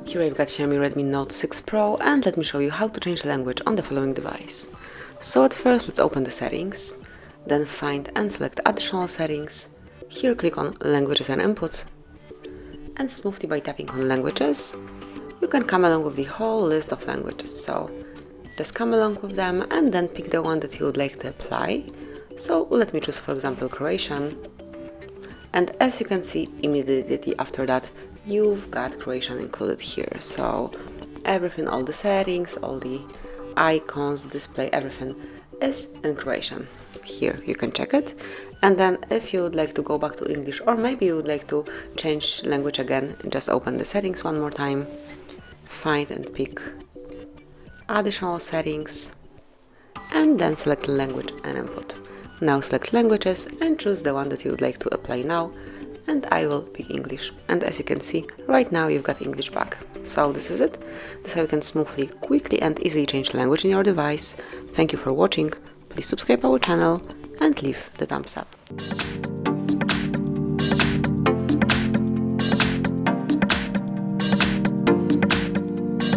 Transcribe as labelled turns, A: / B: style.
A: Here I've got Xiaomi Redmi Note 6 Pro, and let me show you how to change language on the following device. So at first let's open the settings, then find and select additional settings. Here click on languages and input, and smoothly by tapping on languages, you can come along with the whole list of languages. So just come along with them and then pick the one that you would like to apply. So let me choose, for example, Croatian. And as you can see, immediately after that, you've got Croatian included here. So everything, all the settings, all the icons, display, everything is in Croatian. Here you can check it. And then if you would like to go back to English, or maybe you would like to change language again, just open the settings one more time, find and pick additional settings, and then select language and input. Now select languages and choose the one that you would like to apply now, and I will pick English. And as you can see, right now you've got English back. So this is it. This is how you can smoothly, quickly and easily change the language in your device. Thank you for watching. Please subscribe our channel and leave the thumbs up.